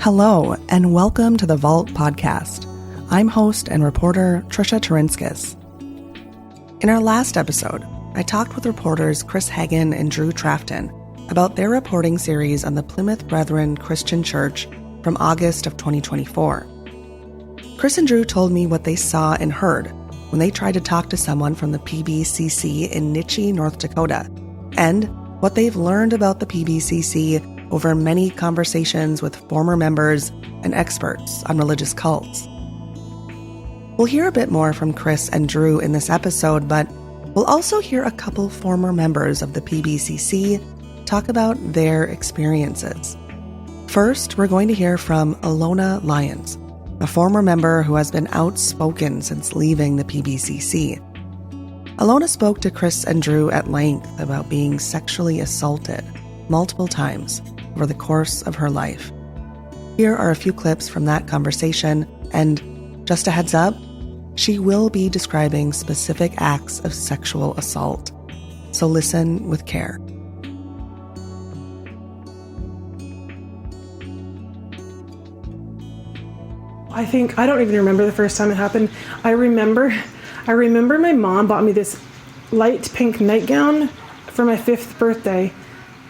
Hello, and welcome to the Vault Podcast. I'm host and reporter Trisha Tarinskis. In our last episode, I talked with reporters Chris Hagen and Drew Trafton about their reporting series on the Plymouth Brethren Christian Church from August of 2024. Chris and Drew told me what they saw and heard when they tried to talk to someone from the PBCC in Neche, North Dakota, and what they've learned about the PBCC over many conversations with former members and experts on religious cults. We'll hear a bit more from Chris and Drew in this episode, but we'll also hear a couple former members of the PBCC talk about their experiences. First, we're going to hear from Alona Lyons, a former member who has been outspoken since leaving the PBCC. Alona spoke to Chris and Drew at length about being sexually assaulted multiple times over the course of her life. Here are a few clips from that conversation, and just a heads up, she will be describing specific acts of sexual assault, so listen with care. I don't even remember the first time it happened. I remember my mom bought me this light pink nightgown for my 5th birthday,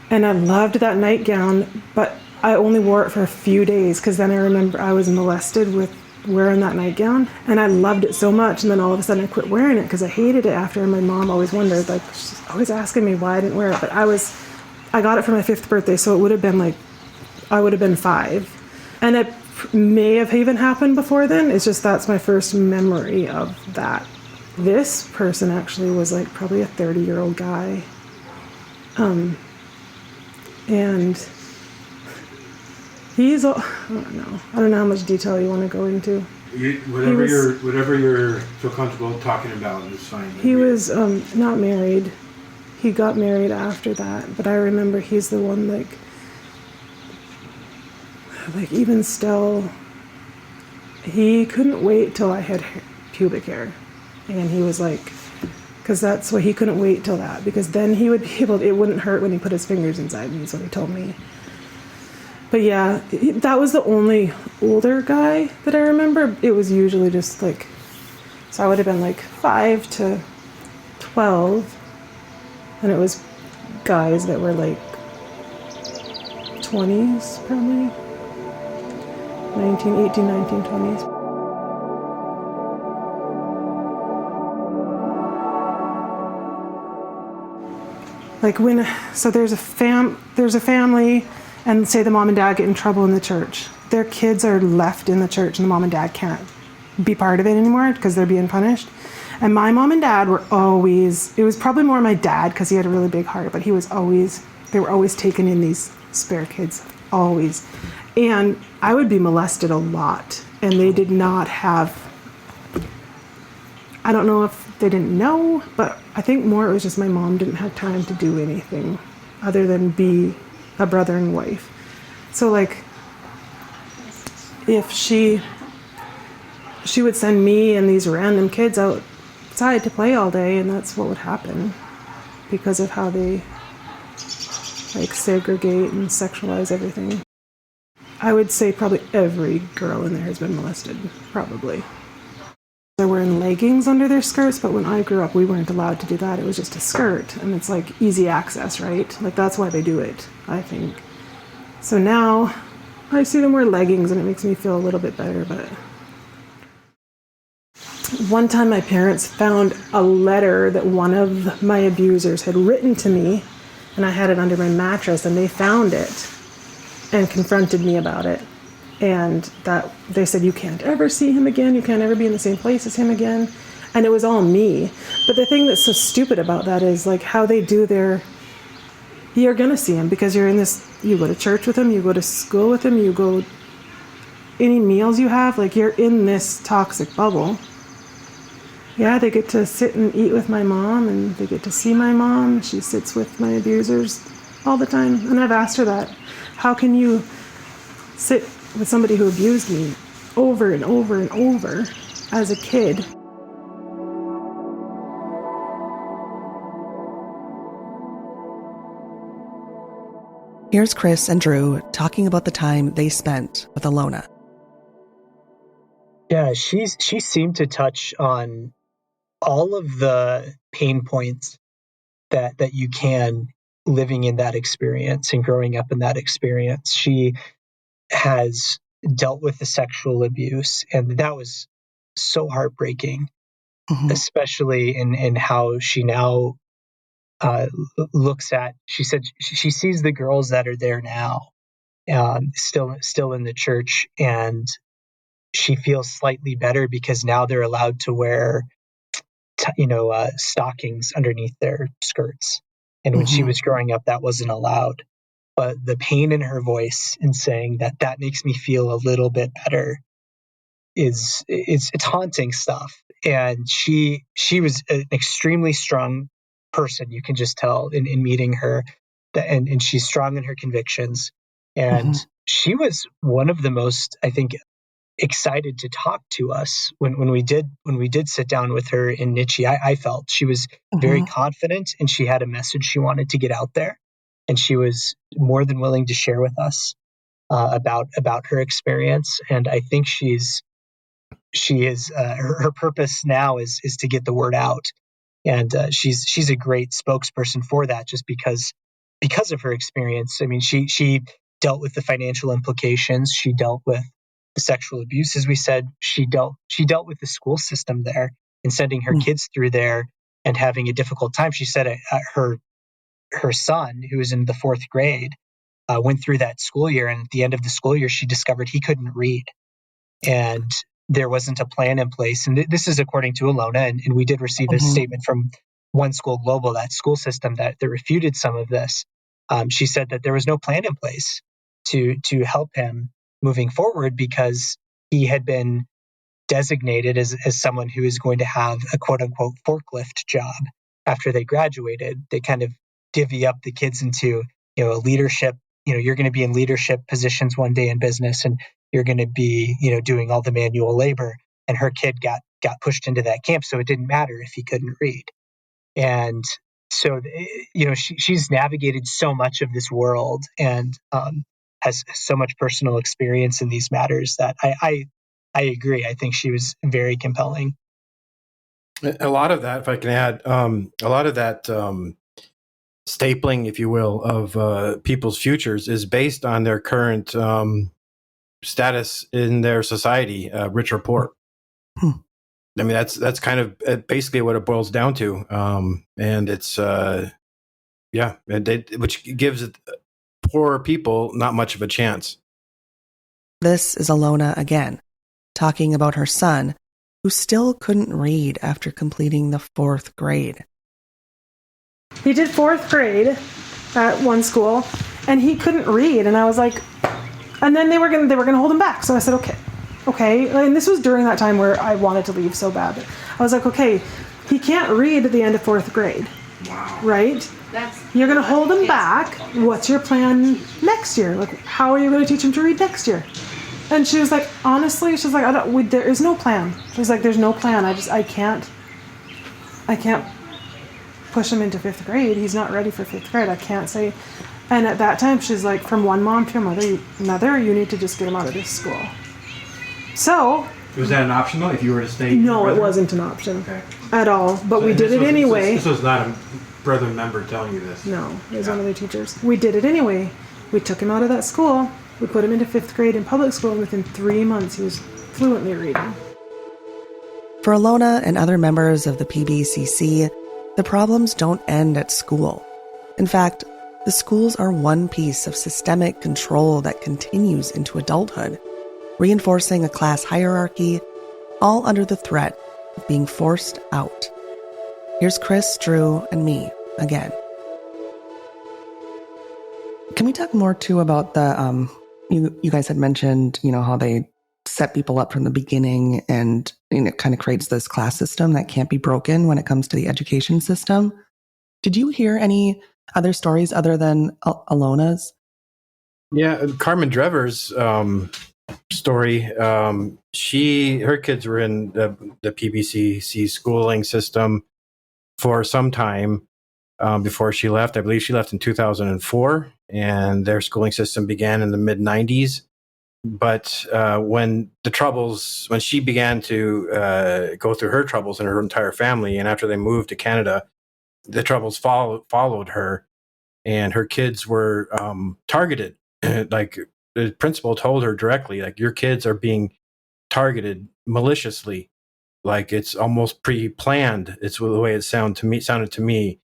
and I loved that nightgown, but I only wore it for a few days because then I remember I was molested with wearing that nightgown, and I loved it so much, and then all of a sudden I quit wearing it because I hated it after, and my mom always wondered, like, she's always asking me why I didn't wear it, but I got it for my 5th birthday, so it would have been like, I would have been 5, and it may have even happened before then. It's just that's my first memory of that. This person actually was like probably a 30-year-old guy. And he's, I don't know how much detail you want to go into. Whatever you feel comfortable talking about is fine. He was not married. He got married after that, but I remember he's the one like even still, he couldn't wait till I had pubic hair, and he was like, because that's why he couldn't wait till that, because then he would be able, it wouldn't hurt when he put his fingers inside me, is what he told me. But yeah, that was the only older guy that I remember. It was usually just like, so I would have been like 5 to 12, and it was guys that were like 20s probably, 18, 19, 20s. Like so there's a family, and say the mom and dad get in trouble in the church. Their kids are left in the church, and the mom and dad can't be part of it anymore because they're being punished. And my mom and dad were always, it was probably more my dad because he had a really big heart, but they were always taking in these spare kids, always. And I would be molested a lot, and they did not have, I don't know if they didn't know, but I think more it was just my mom didn't have time to do anything other than be a brother and wife. So like, if she would send me and these random kids outside to play all day, and that's what would happen because of how they like segregate and sexualize everything. I would say probably every girl in there has been molested, probably. They're wearing leggings under their skirts, but when I grew up, we weren't allowed to do that. It was just a skirt, and it's like easy access, right? Like that's why they do it, I think. So now I see them wear leggings, and it makes me feel a little bit better, but one time my parents found a letter that one of my abusers had written to me, and I had it under my mattress, and they found it and confronted me about it. And that they said, you can't ever see him again. You can't ever be in the same place as him again. And it was all me. But the thing that's so stupid about that is like how they do you're going to see him because you're in this, you go to church with him, you go to school with him, you go, any meals you have, like you're in this toxic bubble. Yeah, they get to sit and eat with my mom, and they get to see my mom. She sits with my abusers all the time. And I've asked her that. How can you sit with somebody who abused me over and over and over as a kid? Here's Chris and Drew talking about the time they spent with Alona. Yeah, she seemed to touch on all of the pain points that you can living in that experience and growing up in that experience. She has dealt with the sexual abuse, and that was so heartbreaking, especially in how she now looks at. She said she sees the girls that are there now, still in the church, and she feels slightly better because now they're allowed to wear stockings underneath their skirts. And when she was growing up, that wasn't allowed. But the pain in her voice in saying that makes me feel a little bit better it's haunting stuff. And she was an extremely strong person. You can just tell in meeting her and she's strong in her convictions. And she was one of the most, I think, excited to talk to us when we did sit down with her in Neche. I felt she was very confident, and she had a message she wanted to get out there, and she was more than willing to share with us about her experience. And I think she is her purpose now is to get the word out, and she's a great spokesperson for that, just because of her experience. I mean, she dealt with the financial implications. She dealt with the sexual abuse, as we said. She dealt with the school system there and sending her kids through there and having a difficult time. She said her son, who was in the fourth grade, went through that school year, and at the end of the school year, she discovered he couldn't read, and there wasn't a plan in place. And this is according to Alona, and we did receive a statement from One School Global, that school system that refuted some of this. She said that there was no plan in place to help him moving forward, because he had been designated as someone who is going to have a quote unquote forklift job after they graduated. They kind of divvy up the kids into, a leadership, you're going to be in leadership positions one day in business, and you're going to be, doing all the manual labor. And her kid got pushed into that camp. So it didn't matter if he couldn't read. And so, she's navigated so much of this world, and has so much personal experience in these matters that I agree. I think she was very compelling. A lot of that, if I can add, a lot of that stapling, if you will, of people's futures is based on their current status in their society, rich or poor. I mean, that's kind of basically what it boils down to. And it's, which gives poorer people not much of a chance. This is Alona again, talking about her son, who still couldn't read after completing the fourth grade. He did fourth grade at one school, and he couldn't read. And I was like, and then they were gonna hold him back. So I said, okay. And this was during that time where I wanted to leave so bad. I was like, okay, he can't read at the end of fourth grade. Wow. Right? You're going to hold him back. What's your plan next year? Like, how are you going to teach him to read next year? And she was like, honestly, she's like, there is no plan. She's like, there's no plan. I can't push him into fifth grade. He's not ready for fifth grade. I can't say. And at that time, she's like, from one mom to another, you need to just get him out of this school. So. Was that an option though, if you were to stay? No, it wasn't an option at all. But we did it anyway. This was not a Brethren member telling you this. No, it was one of the teachers. We did it anyway. We took him out of that school. We put him into fifth grade in public school, and within 3 months, he was fluently reading. For Alona and other members of the PBCC, the problems don't end at school. In fact, the schools are one piece of systemic control that continues into adulthood, reinforcing a class hierarchy, all under the threat of being forced out. Here's Chris, Drew, and me again. Can we talk more too about the, you guys had mentioned, how they set people up from the beginning, and it kind of creates this class system that can't be broken when it comes to the education system. Did you hear any other stories other than Alona's? Yeah, Carmen Drever's story. Her kids were in the PBCC schooling system for some time before she left. I believe she left in 2004. and their schooling system began in the mid 90s. But when she began to go through her troubles and her entire family, and after they moved to Canada, the troubles followed her, and her kids were targeted. Like the principal told her directly, like, your kids are being targeted maliciously, like it's almost pre-planned. It's the way it sounded to me,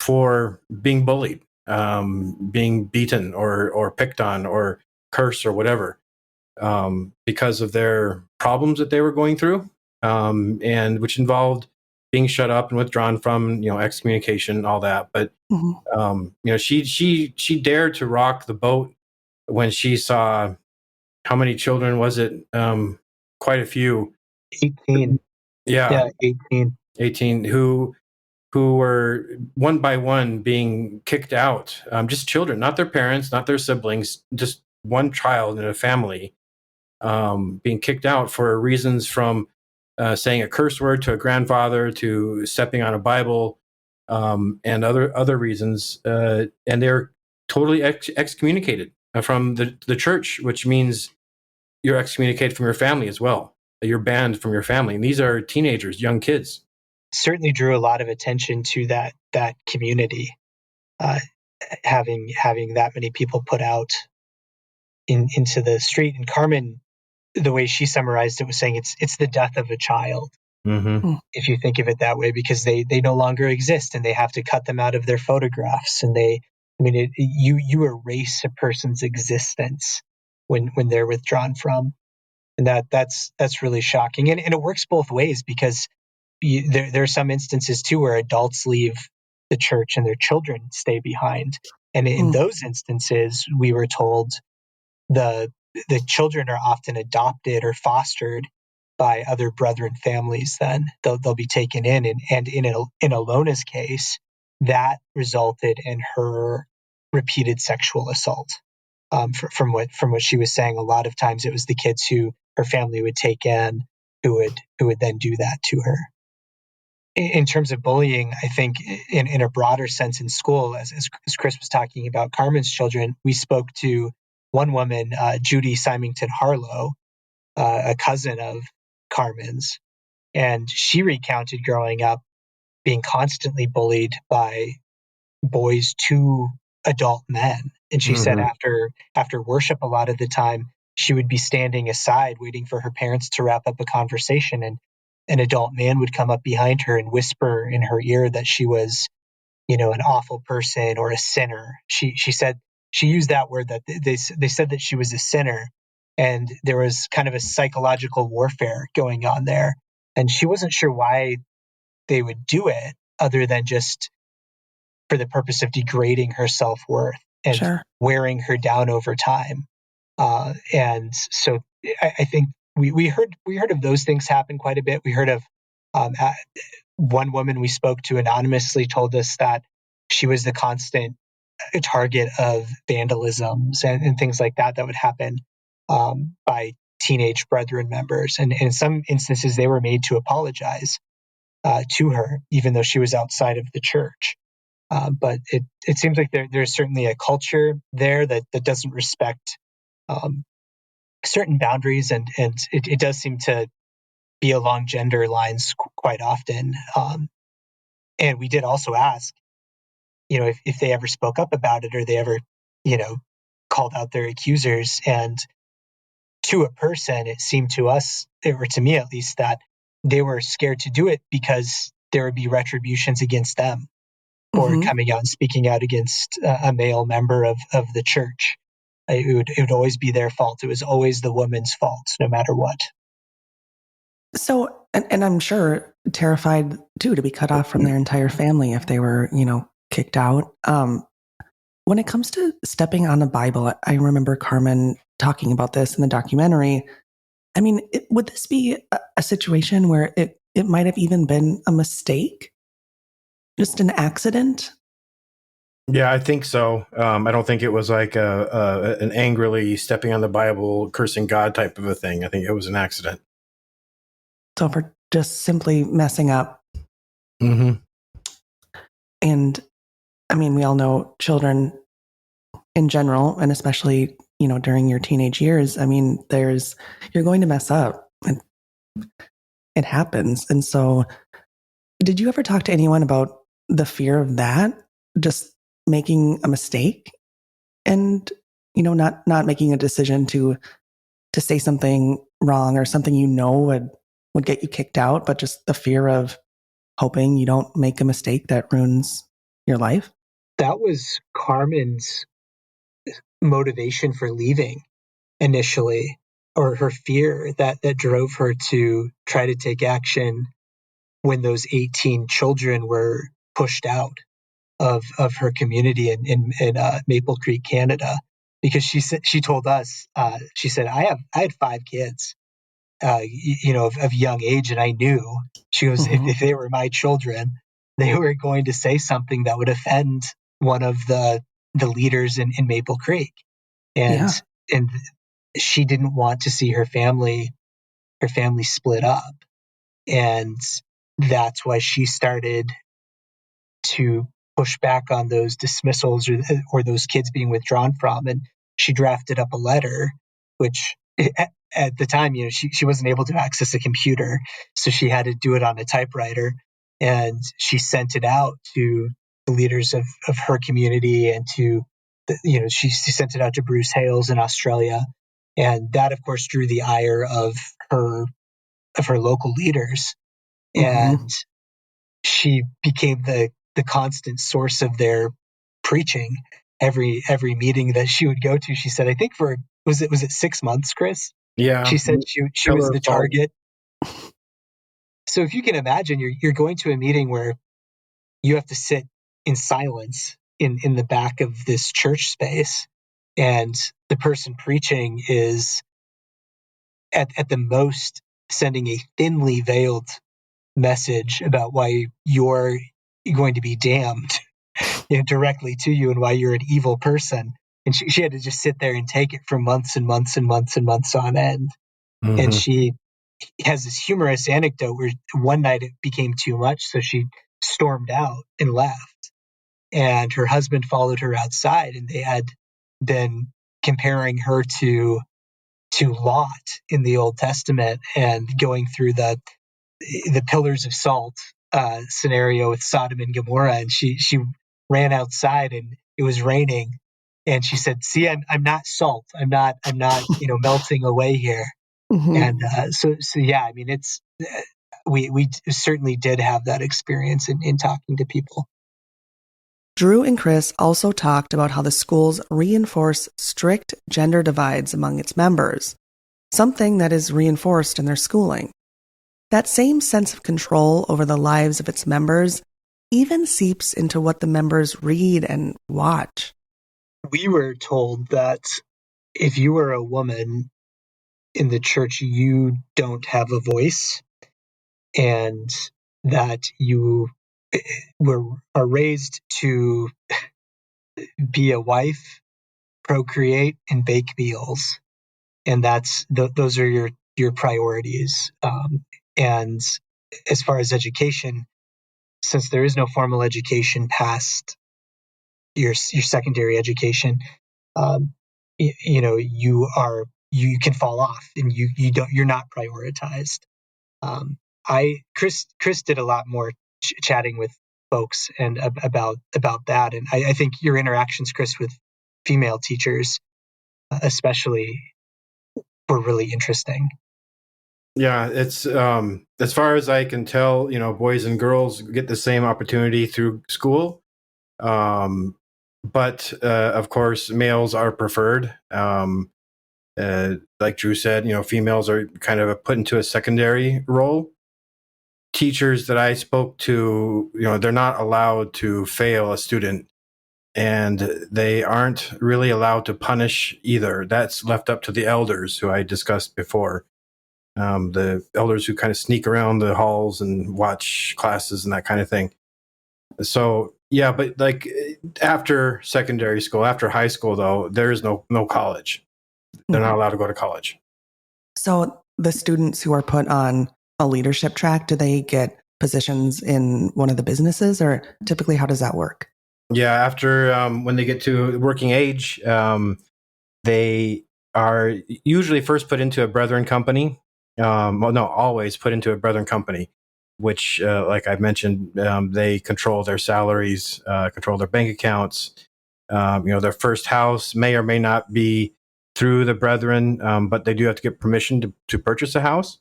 for being bullied, being beaten or picked on or cursed or whatever, because of their problems that they were going through, and which involved being shut up and withdrawn from, excommunication, all that. But she dared to rock the boat when she saw, how many children was it? Quite a few. 18. Yeah, 18. 18 who were one by one being kicked out. Just children, not their parents, not their siblings, just one child in a family, being kicked out for reasons from saying a curse word to a grandfather, to stepping on a Bible, and other reasons. And they're totally excommunicated from the church, which means you're excommunicated from your family as well. You're banned from your family. And these are teenagers, young kids. Certainly drew a lot of attention to that community, having that many people put out into the street. And Carmen, the way she summarized it, was saying it's the death of a child. Mm-hmm. If you think of it that way, because they no longer exist, and they have to cut them out of their photographs, and you erase a person's existence when they're withdrawn from, and that's really shocking. And it works both ways, because there are some instances too where adults leave the church and their children stay behind, and in those instances, we were told the children are often adopted or fostered by other brethren families. Then they'll be taken in, and in Alona's case, that resulted in her repeated sexual assault. From what she was saying, a lot of times it was the kids who her family would take in who would then do that to her. In terms of bullying, I think in a broader sense in school, as Chris was talking about Carmen's children, we spoke to one woman, Judy Symington Harlow, a cousin of Carmen's, and she recounted growing up being constantly bullied by boys to adult men. And she said after worship, a lot of the time, she would be standing aside waiting for her parents to wrap up a conversation, and an adult man would come up behind her and whisper in her ear that she was, an awful person or a sinner. She said, she used that word, that they said that she was a sinner, and there was kind of a psychological warfare going on there. And she wasn't sure why they would do it, other than just for the purpose of degrading her self-worth and wearing her down over time. And so I think we heard of those things happen quite a bit. We heard of one woman we spoke to anonymously told us that she was the constant target of vandalisms and things like that would happen by teenage brethren members. And in some instances, they were made to apologize to her, even though she was outside of the church. But it seems like there's certainly a culture there that doesn't respect certain boundaries, and it does seem to be along gender lines quite often. And we did also ask, if they ever spoke up about it, or they ever, called out their accusers. And to a person, it seemed to us, or to me at least, that they were scared to do it because there would be retributions against them for coming out and speaking out against a male member of the church. It would always be their fault. It was always the woman's fault, no matter what. So, and I'm sure terrified too to be cut off from their entire family if they were, kicked out. When it comes to stepping on a Bible, I remember Carmen talking about this in the documentary. I mean, would this be a situation where it might have even been a mistake? Just an accident? Yeah, I think so. I don't think it was like an angrily stepping on the Bible, cursing God type of a thing. I think it was an accident. So for just simply messing up. Mm-hmm. And I mean, we all know children in general, and especially, during your teenage years, I mean, you're going to mess up, and it happens. And so, did you ever talk to anyone about the fear of that, just making a mistake and, not making a decision to say something wrong or something would get you kicked out, but just the fear of hoping you don't make a mistake that ruins your life? That was Carmen's motivation for leaving initially, or her fear that drove her to try to take action when those 18 children were pushed out of her community in Maple Creek, Canada. Because she told us, she said, I had 5 kids, of young age, and I knew, she goes, if they were my children, they were going to say something that would offend one of the leaders in Maple Creek, and she didn't want to see her family split up, and that's why she started to push back on those dismissals or those kids being withdrawn from. And she drafted up a letter, which at the time, she wasn't able to access a computer, so she had to do it on a typewriter. And she sent it out to the leaders of her community, and she sent it out to Bruce Hales in Australia. And that, of course, drew the ire of her local leaders. And she became the constant source of their preaching. Every meeting that she would go to, she said, I think was it 6 months, Chris? Yeah. She said she was the target. So if you can imagine, you're going to a meeting where you have to sit in silence in the back of this church space, and the person preaching is at the most sending a thinly veiled message about why you're going to be damned, directly to you, and why you're an evil person. And she had to just sit there and take it for months and months and months and months on end. And she has this humorous anecdote where one night it became too much, so she stormed out and left. And her husband followed her outside, and they had been comparing her to Lot in the Old Testament, and going through the pillars of salt scenario with Sodom and Gomorrah. And she ran outside, and it was raining, and she said, "See, I'm not salt. I'm not melting away here." And so yeah, I mean, it's we certainly did have that experience in talking to people. Drew and Chris also talked about how the schools reinforce strict gender divides among its members, something that is reinforced in their schooling. That same sense of control over the lives of its members even seeps into what the members read and watch. We were told that if you were a woman in the church, you don't have a voice, and that you are raised to be a wife, procreate, and bake meals, and those are your priorities. And as far as education, since there is no formal education past your secondary education, you can fall off, and you're not prioritized. Chris did a lot more chatting with folks and about that, and I think your interactions, Chris, with female teachers, especially, were really interesting. Yeah, it's as far as I can tell, boys and girls get the same opportunity through school, but of course, males are preferred. Like Drew said, females are kind of put into a secondary role. Teachers that I spoke to, they're not allowed to fail a student, and they aren't really allowed to punish either. That's left up to the elders, who I discussed before. The elders who kind of sneak around the halls and watch classes and that kind of thing. So, yeah, but like after secondary school, after high school, though, there is no college. They're not allowed to go to college. So the students who are put on a leadership track, do they get positions in one of the businesses, or typically how does that work? Yeah, after when they get to working age, they are usually first put into a brethren company. Always put into a brethren company, which, like I've mentioned, they control their salaries, control their bank accounts. Their first house may or may not be through the brethren, but they do have to get permission to purchase a house.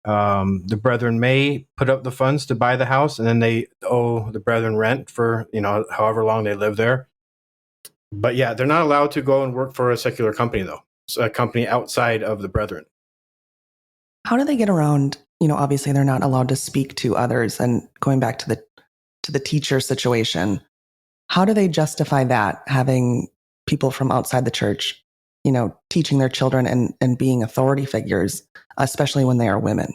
The brethren may put up the funds to buy the house, and then they owe the brethren rent for however long they live there. But yeah, they're not allowed to go and work for a secular company, though. It's a company outside of the brethren. How do they get around? Obviously they're not allowed to speak to others, and going back to the teacher situation, how do they justify that, having people from outside the church, teaching their children and being authority figures, especially when they are women?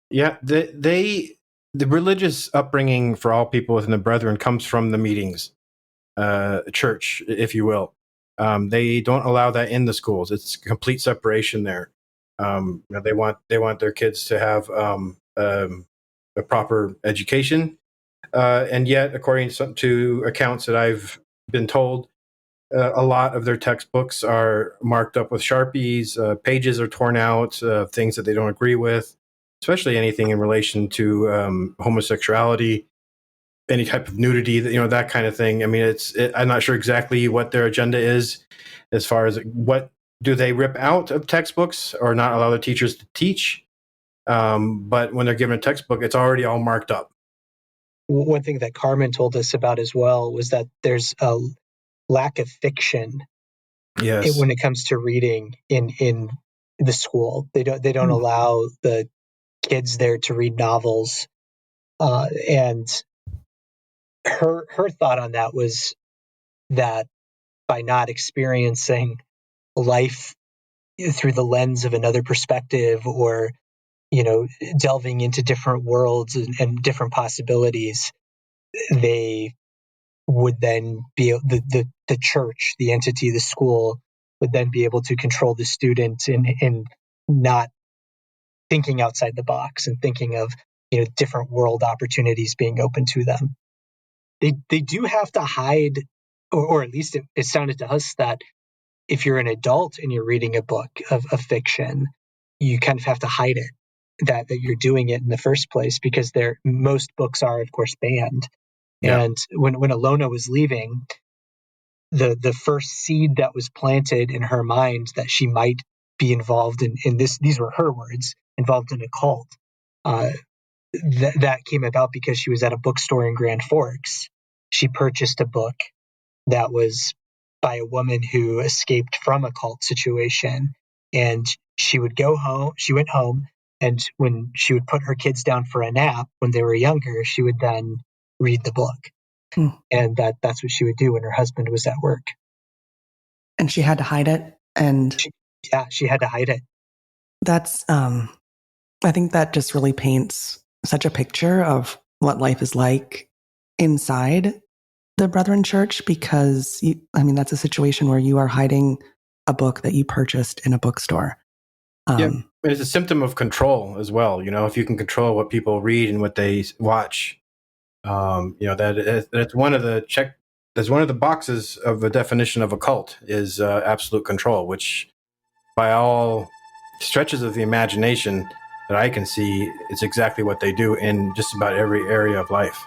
Yeah, the religious upbringing for all people within the brethren comes from the meetings, church, if you will. They don't allow that in the schools. It's complete separation there. They want their kids to have a proper education, and yet, according to accounts that I've been told, a lot of their textbooks are marked up with Sharpies. Pages are torn out, things that they don't agree with, especially anything in relation to homosexuality, any type of nudity, that kind of thing. I mean, I'm not sure exactly what their agenda is as far as what do they rip out of textbooks or not allow the teachers to teach. But when they're given a textbook, it's already all marked up. One thing that Carmen told us about as well was that there's a lack of fiction. Yes. When it comes to reading in the school. They don't allow the kids there to read novels. And her thought on that was that by not experiencing life through the lens of another perspective, or delving into different worlds and different possibilities, they would then be the church, the entity, the school would then be able to control the student in not thinking outside the box and thinking of different world opportunities being open to them. They do have to hide, or at least it sounded to us that if you're an adult and you're reading a book of fiction, you kind of have to hide it, that you're doing it in the first place, because most books are, of course, banned. Yeah. And when Alona was leaving, the first seed that was planted in her mind that she might be involved in this, these were her words, involved in a cult, that came about because she was at a bookstore in Grand Forks. She purchased a book that was by a woman who escaped from a cult situation, and she went home, and when she would put her kids down for a nap when they were younger, she would then read the book. And that's what she would do when her husband was at work. And she had to hide it. And she had to hide it. That's, I think that just really paints such a picture of what life is like inside the Brethren Church, because that's a situation where you are hiding a book that you purchased in a bookstore. It's a symptom of control as well. If you can control what people read and what they watch, that's one of the boxes of the definition of a cult is absolute control, which by all stretches of the imagination that I can see, it's exactly what they do in just about every area of life.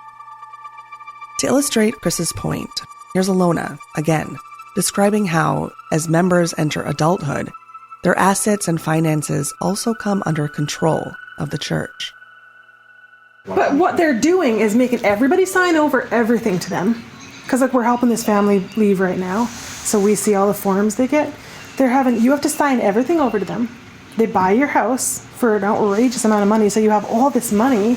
To illustrate Chris's point, here's Alona, again, describing how, as members enter adulthood, their assets and finances also come under control of the church. But what they're doing is making everybody sign over everything to them. Because we're helping this family leave right now, so we see all the forms they get. You have to sign everything over to them. They buy your house for an outrageous amount of money, so you have all this money,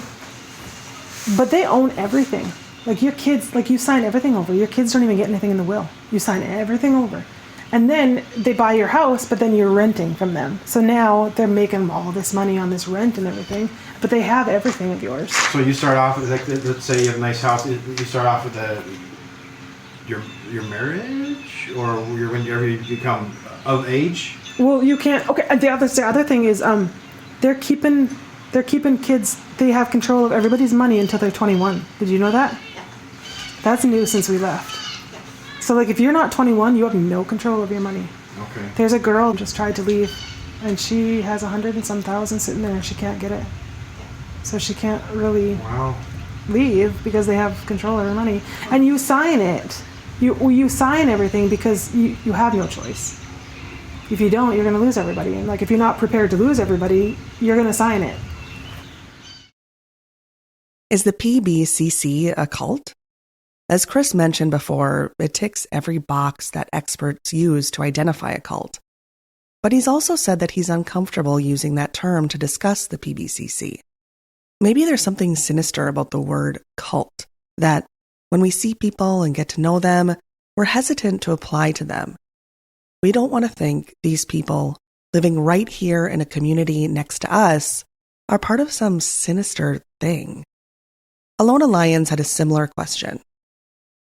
but they own everything. Your kids, you sign everything over. Your kids don't even get anything in the will. You sign everything over. And then they buy your house, but then you're renting from them. So now they're making all this money on this rent and everything, but they have everything of yours. So you start off with, let's say you have a nice house. You start off with your marriage, or whenever you become of age. Well, you can't. Okay. The other thing is, they're keeping kids. They have control of everybody's money until they're 21. Did you know that? That's new since we left. So like if you're not 21, you have no control of your money. Okay. There's a girl who just tried to leave, and she has 100 and some thousand sitting there, and she can't get it. So she can't really leave because they have control of her money. And you sign it. You sign everything because you have no choice. If you don't, you're going to lose everybody. And like if you're not prepared to lose everybody, you're going to sign it. Is the PBCC a cult? As Chris mentioned before, it ticks every box that experts use to identify a cult. But he's also said that he's uncomfortable using that term to discuss the PBCC. Maybe there's something sinister about the word cult, that when we see people and get to know them, we're hesitant to apply to them. We don't want to think these people living right here in a community next to us are part of some sinister thing. Alona Lyons had a similar question.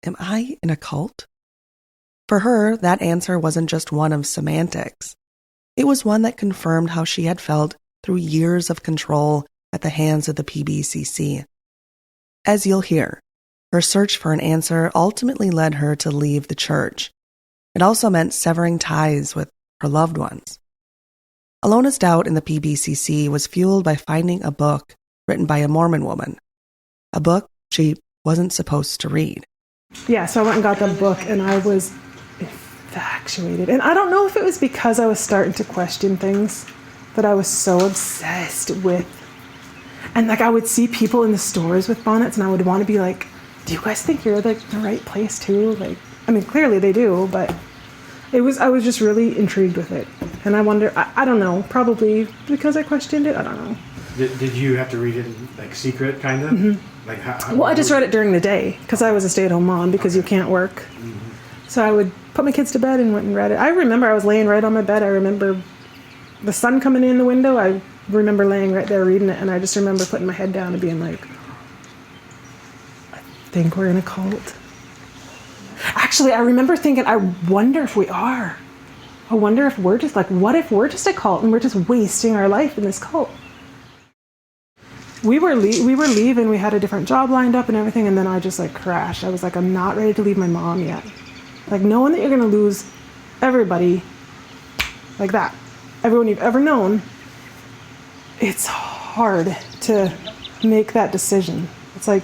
Am I in a cult? For her, that answer wasn't just one of semantics. It was one that confirmed how she had felt through years of control at the hands of the PBCC. As you'll hear, her search for an answer ultimately led her to leave the church. It also meant severing ties with her loved ones. Alona's doubt in the PBCC was fueled by finding a book written by a Mormon woman, a book she wasn't supposed to read. Yeah, so I went and got the book, and I was infatuated. And I don't know if it was because I was starting to question things that I was so obsessed with. And like I would see people in the stores with bonnets, and I would want to be like, do you guys think you're like the right place too? Like, I mean, clearly they do, but I was just really intrigued with it. And I wonder, I don't know, probably because I questioned it, I don't know. Did you have to read it like secret, kind of? Mm-hmm. Like how well, I just read it during the day because I was a stay-at-home mom because you can't work. Mm-hmm. So I would put my kids to bed and went and read it. I remember I was laying right on my bed. I remember the sun coming in the window. I remember laying right there reading it, and I just remember putting my head down and being like, I think we're in a cult. Actually, I remember thinking, I wonder if we are. I wonder if we're just like, what if we're just a cult and we're just wasting our life in this cult? We were leaving. We had a different job lined up and everything, and then I just like crashed. I was like, I'm not ready to leave my mom yet. Like knowing that you're going to lose everybody like that, everyone you've ever known, it's hard to make that decision. It's like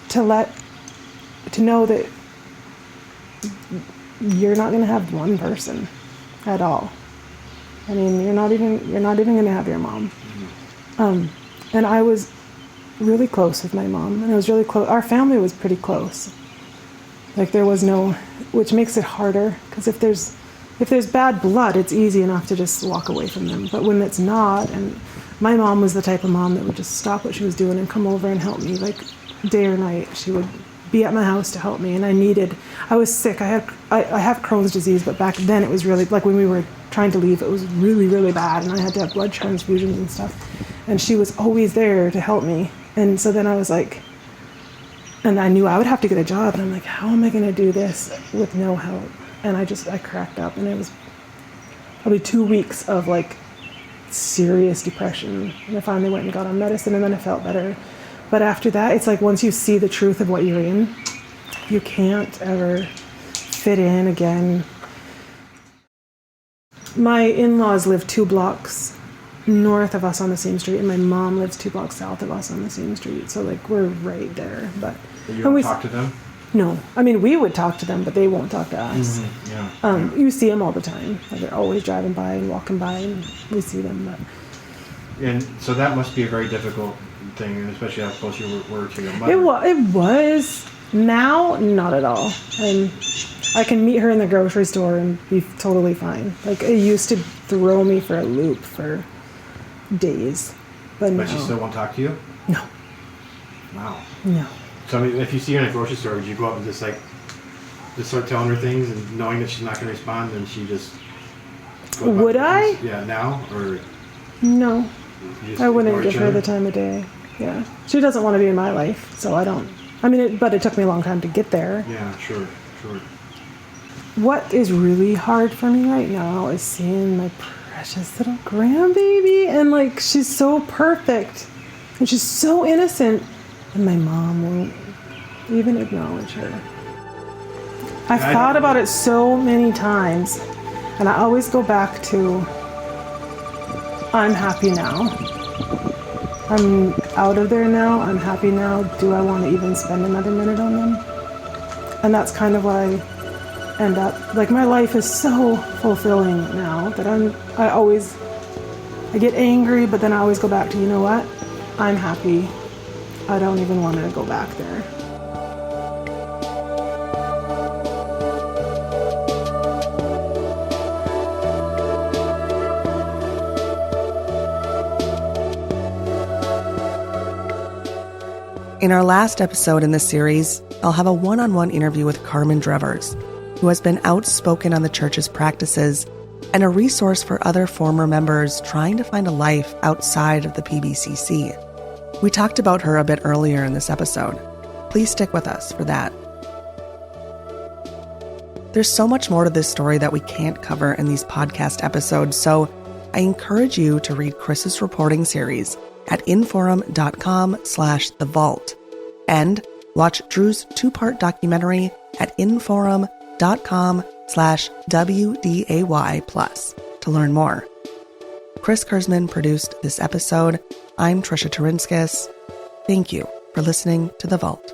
to know that you're not going to have one person at all. I mean, you're not even going to have your mom. And I was really close with my mom, and I was really close. Our family was pretty close. Like there was no, which makes it harder because if there's bad blood, it's easy enough to just walk away from them. But when it's not, and my mom was the type of mom that would just stop what she was doing and come over and help me, like day or night. She would be at my house to help me, and I was sick. I have Crohn's disease, but back then it was really, like when we were trying to leave, it was really, really bad, and I had to have blood transfusions and stuff. And she was always there to help me. And so then I was like, and I knew I would have to get a job, and I'm like, how am I going to do this with no help? And I cracked up, and it was probably 2 weeks of like serious depression. And I finally went and got on medicine, and then I felt better. But after that, it's like once you see the truth of what you're in, you can't ever fit in again. My in-laws live 2 blocks north of us on the same street, and my mom lives 2 blocks south of us on the same street. So like we're right there. But you don't talk to them? No, I mean we would talk to them, but they won't talk to us. Mm-hmm. Yeah. You see them all the time. Like they're always driving by and walking by, and we see them. But and so that must be a very difficult thing, and especially how close you were to your mother. It was. Now, not at all. And I can meet her in the grocery store and be totally fine. Like it used to throw me for a loop for days, but she still won't talk to you? No. Wow. No. So I mean, if you see her in a grocery store, would you go up and just start telling her things and knowing that she's not going to respond, and she just... Would I? Yeah, now? Or... No. I wouldn't give her the time of day. Yeah. She doesn't want to be in my life, so I don't. I mean, but it took me a long time to get there. Yeah, sure. What is really hard for me right now is seeing my precious little grandbaby, and she's so perfect and she's so innocent, and my mom won't even acknowledge her. I've thought about it so many times, and I always go back to, I'm happy now. I'm out of there now. I'm happy now. Do I want to even spend another minute on them? And that's kind of what I end up, like, my life is so fulfilling now that I get angry, but then I always go back to, you know what? I'm happy. I don't even want to go back there. In our last episode in this series, I'll have a one-on-one interview with Carmen Drevers, who has been outspoken on the church's practices and a resource for other former members trying to find a life outside of the PBCC. We talked about her a bit earlier in this episode. Please stick with us for that. There's so much more to this story that we can't cover in these podcast episodes, so I encourage you to read Chris's reporting series at inforum.com/thevault and watch Drew's 2-part documentary at inforum.com/WDAY+ to learn more. Chris Kurzman produced this episode. I'm Trisha Terinskis. Thank you for listening to The Vault.